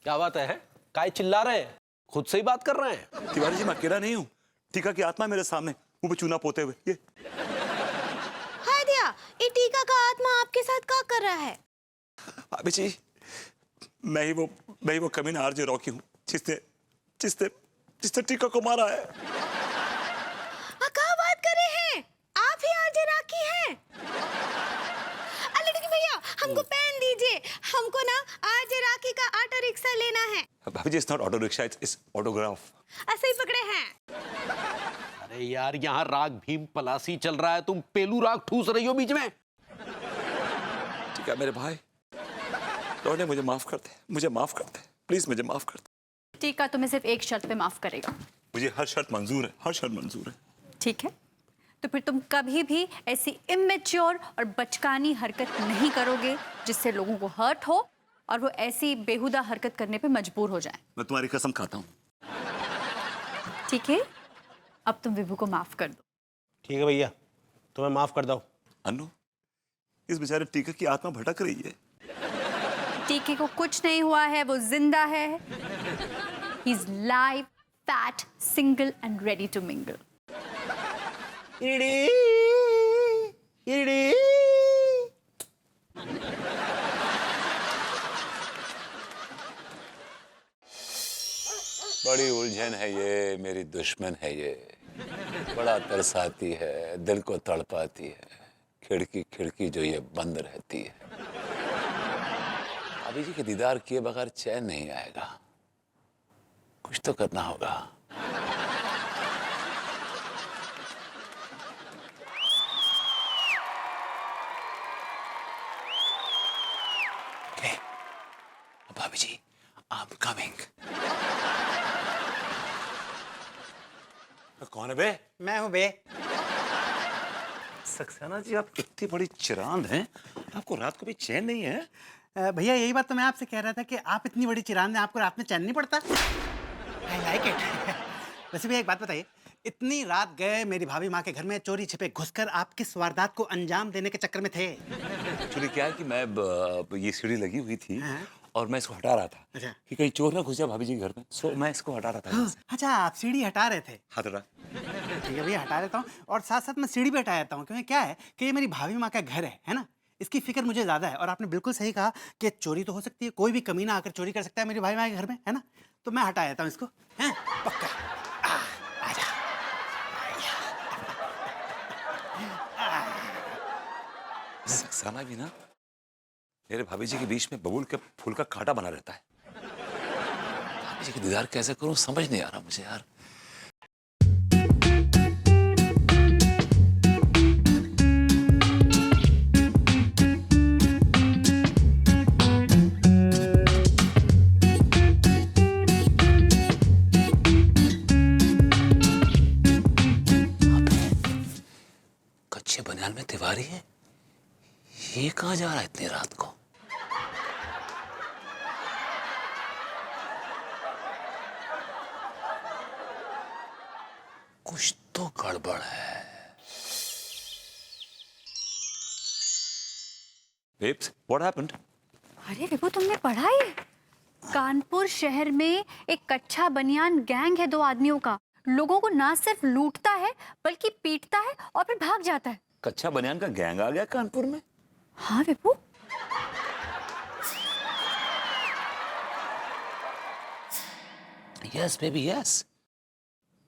क्या बात है? काय चिल्ला रहे हैं? खुद से ही बात कर रहे हैं। तिवारी जी, मैं अकेला नहीं हूँ। टीका की आत्मा मेरे सामने मुंह पे चूना पोते हुए। ये हाय दिया, ये टीका का आत्मा आपके साथ क्या कर रहा है? भाभी जी, मैं ही वो कमीना आरजे रॉकी हूँ जिसने टीका को मारा है। क्या बात कर रहे हैं? आप ही आरजे राखी हैं? लड़की भैया, हमको पेन दीजिए। हमको ना आरजे राखी का ऑटो रिक्शा लेना है। भाभी जी, it's not auto rickshaw, it's autograph. ऐसे ही पकड़े हैं। अरे यार, यहाँ राग भीम पलासी चल रहा है, तुम पेलू राग ठूस रही हो बीच में। ठीक है मेरे भाई, लौंडे मुझे माफ कर दे, प्लीज मुझे माफ कर दे। टीका तुम्हें सिर्फ एक शर्त पे माफ करेगा। मुझे हर शर्त मंजूर है। ठीक है, तो फिर तुम कभी भी ऐसी इमेच्योर और बचकानी हरकत नहीं करोगे जिससे लोगों को हर्ट हो और वो ऐसी बेहुदा हरकत करने पे मजबूर हो जाए। मैं तुम्हारी कसम खाता हूँ। ठीक है, अब तुम विभू को माफ कर दो। ठीक है भैया, तुम्हें माफ कर दो। अनु, इस बेचारे टीका की आत्मा भटक रही है। टीके को कुछ नहीं हुआ है, वो जिंदा है। He is live, fat, single and ready to mingle. बड़ी उलझन है ये, मेरी दुश्मन है ये, बड़ा तरसाती है, दिल को तड़पाती है, खिड़की जो ये बंद रहती है। भाभी जी के दीदार किए बगैर चैन नहीं आएगा, कुछ तो करना होगा। Okay. भाभी जी, I'm coming. कौन है बे? मैं हूँ बे। सक्सेना जी, आप इतनी बड़ी चिरांद हैं, आपको रात को भी चैन नहीं है? भैया यही बात तो मैं आपसे कह रहा था कि आप इतनी बड़ी चिरांद हैं, आपको रात में चैन नहीं पड़ता। I like it. वैसे भैया एक बात बताइए, इतनी रात गए मेरी भाभी माँ के घर में चोरी छिपे घुसकर आप किस वारदात को अंजाम देने के चक्कर में थे? एक्चुअली क्या है कि मैं ये सीढ़ी लगी हुई थी हाँ। और मैं इसको हटा रहा था। अच्छा। कि कहीं चोर ना घुस जाए भाभी जी के घर में, सो मैं इसको हटा रहा था। अच्छा, आप सीढ़ी हटा रहे थे? हाथ हटा। ठीक है भैया, हटा लेता हूँ और साथ साथ मैं सीढ़ी भी हटा देता हूँ, क्योंकि क्या है कि ये मेरी भाभी माँ का घर है ना, इसकी फिक्र मुझे ज्यादा है। और आपने बिल्कुल सही कहा कि चोरी तो हो सकती है, कोई भी कमीना आकर चोरी कर सकता है मेरी भाभी माँ के घर में, है ना। तो मैं हटा देता हूँ इसको, हैं? पक्का। आजा। सक्सेना भी ना मेरे भाभी जी के बीच में बबूल के फूल का कांटा बना रहता है। भाभी जी के दीदार कैसे करूं समझ नहीं आ रहा मुझे यार। कच्चे बनियान में तिवारी है, ये कहाँ जा रहा है इतनी रात को? कुछ तो गड़बड़ है। Babes, what happened? अरे विभू, तुमने पढ़ा है? कानपुर शहर में एक कच्चा बनियान गैंग है 2 आदमियों का। लोगों को ना सिर्फ लूटता है बल्कि पीटता है और फिर भाग जाता है। कच्चा बनियान का गैंग आ गया कानपुर में? हाँ विभू। Yes baby yes.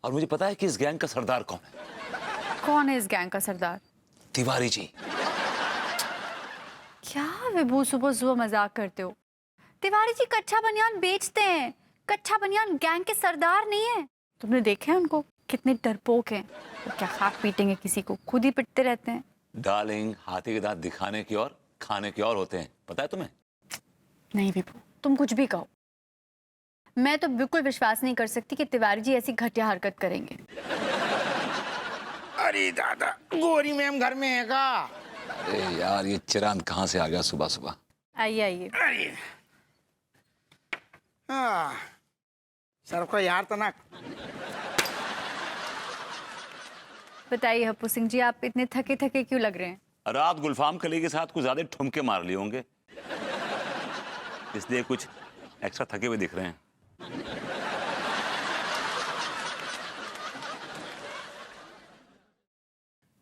और मुझे पता है कि इस गैंग का सरदार कौन है। कौन है इस गैंग का सरदार? तिवारी जी। क्या विभू, सुबह सुबह मजाक करते हो? तिवारी जी कच्चा बनियान बेचते हैं, कच्चा बनियान गैंग के सरदार नहीं है। तुमने देखे हैं उनको, कितने डरपोक हैं। वो क्या खाक पीटेंगे किसी को, खुद ही पिटते रहते हैं। डार्लिंग, हाथी के दांत दिखाने की और खाने की और होते हैं, पता है तुम्हें? नहीं विभू, तुम कुछ भी कहो, मैं तो बिल्कुल विश्वास नहीं कर सकती कि तिवारी जी ऐसी घटिया हरकत करेंगे। अरे दादा, गोरी मैम घर में है का? अरे यार, ये चिरांद कहाँ से आ गया सुबह सुबह? आइए आइए। अरे हाँ, सर को यार तो ना। बताइए हप्पू सिंह जी, आप इतने थके थके क्यों लग रहे हैं? रात गुलफाम कली के साथ कुछ ज्यादा ठुमके मार लिए होंगे, इसलिए कुछ एक्स्ट्रा थके हुए दिख रहे हैं।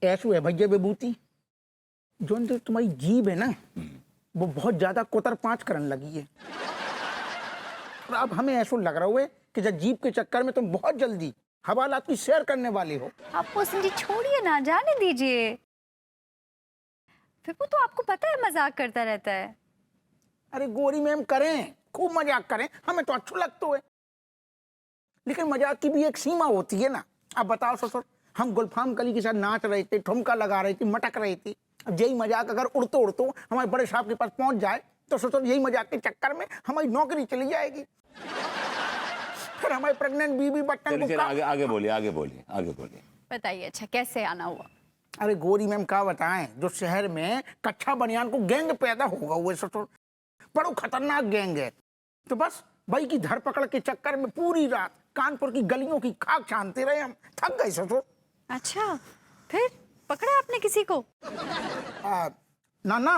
ऐसो है भैया विभूति, जो अंदर तुम्हारी जीभ है ना, वो बहुत ज्यादा कोतर पाँच करने लगी है। और अब हमें ऐसा लग रहा है कि जब जीभ के चक्कर में तुम बहुत जल्दी हवालात की सैर करने वाले हो। आप पोसन जी छोड़िए ना, जाने दीजिए। फिर वो तो आपको पता है मजाक करता रहता है। अरे गोरी मैम करें, खूब मजाक करें, हमें तो अच्छा लगता है, लेकिन मजाक की भी एक सीमा होती है ना। अब बताओ ससुर, हम गुलफाम कली के साथ नाच रहे थे, ठुमका लगा रहे थे, मटक रहे थे। अब यही मजाक अगर उड़ते उड़ते हमारे बड़े साहब के पास पहुंच जाए तो ससुर यही मजाक के चक्कर में हमारी नौकरी चली जाएगी, फिर हमारी प्रेग्नेंट बीवी बच्चन को आगे बोलिए। बताइए अच्छा कैसे आना हुआ? अरे गोरी मैम क्या बताएं, जो शहर में कच्चा बनियान को गैंग पैदा होगा हुए ससुर, बड़ो खतरनाक गैंग है। तो बस भाई की धरपकड़ के चक्कर में पूरी रात कानपुर की गलियों की खाक छानते रहे, हम थक गए ससुर। अच्छा, फिर पकड़ा आपने किसी को? ना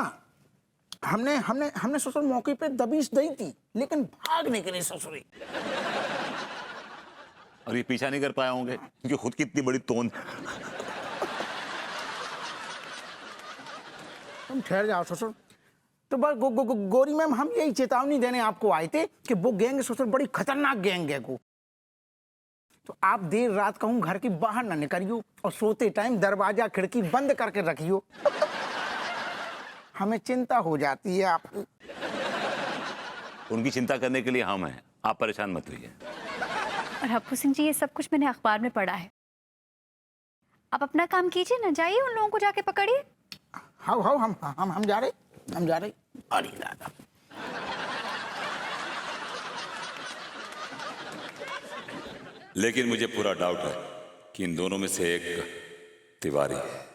हमने हमने हमने ससुर मौके पे दबीश दी थी, लेकिन भागने के लिए ससुरी। और ये पीछा नहीं कर पाए होंगे क्योंकि खुद की इतनी बड़ी तोंद। तुम ठहर जाओ ससुर। तो बस गोरी मैम, हम यही चेतावनी देने आपको आए थे कि वो गैंग ससुर बड़ी खतरनाक गैंग है को। तो आप देर रात कहूँ घर की बाहर ना निकलियो और सोते टाइम दरवाजा खिड़की बंद करके रखियो। हमें चिंता हो जाती है आपकी। उनकी चिंता करने के लिए हम हैं, आप परेशान मत रहिए। और हप्पू सिंह जी, ये सब कुछ मैंने अखबार में पढ़ा है। आप अपना काम कीजिए ना, जाइए उन लोगों को जाके पकड़िए। हाँ हम जा रहे। अरे दादा, लेकिन मुझे पूरा डाउट है कि इन दोनों में से एक तिवारी है।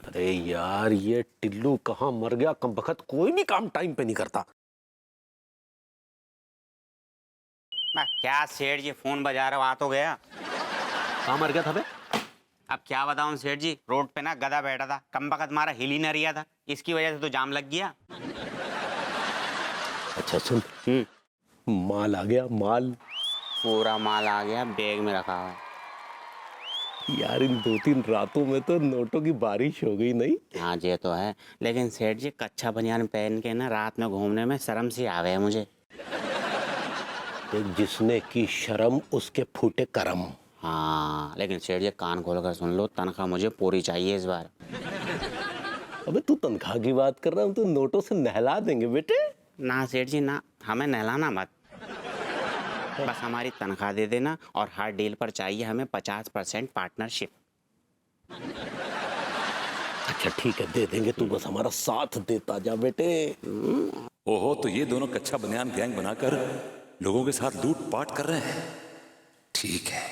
अरे यार, ये टिल्लू कहाँ मर गया कम बखत, कोई भी काम टाइम पे नहीं करता। क्या सेठ जी फोन बजा रहे हो, आ तो गया। कहाँ मर गया था बे? अब क्या बताऊं सेठ जी, रोड पे ना गधा बैठा था, कम बखत मारा हिल ही न रिया था, इसकी वजह से तो जाम लग गया। अच्छा सुन, माल आ गया, माल पूरा माल आ गया, बैग में रखा हुआ है। यार इन 2-3 रातों में तो नोटों की बारिश हो गई नहीं? हाँ ये तो है, लेकिन सेठ जी कच्चा बनियान पहन के ना रात में घूमने में शर्म सी आवे है मुझे। जिसने की शर्म उसके फूटे करम। हाँ लेकिन सेठ जी कान खोल कर सुन लो, तनख्वाह मुझे पूरी चाहिए इस बार। अबे तू तनख्वाह की बात कर रहा हूँ, तो नोटों से नहला देंगे बेटे। ना सेठ जी ना, हमें नहलाना मत, बस हमारी तनख्वाह दे देना, और हर डील पर चाहिए हमें 50% पार्टनरशिप। अच्छा ठीक है, दे देंगे, तू बस हमारा साथ देता जा बेटे। ओहो, तो ये दोनों कच्चा बनियान गैंग बनाकर लोगों के साथ लूट-पाट कर रहे हैं। ठीक है,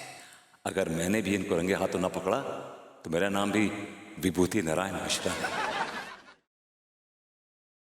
अगर मैंने भी इनको रंगे हाथों ना पकड़ा तो मेरा नाम भी विभूति नारायण मिश्रा है।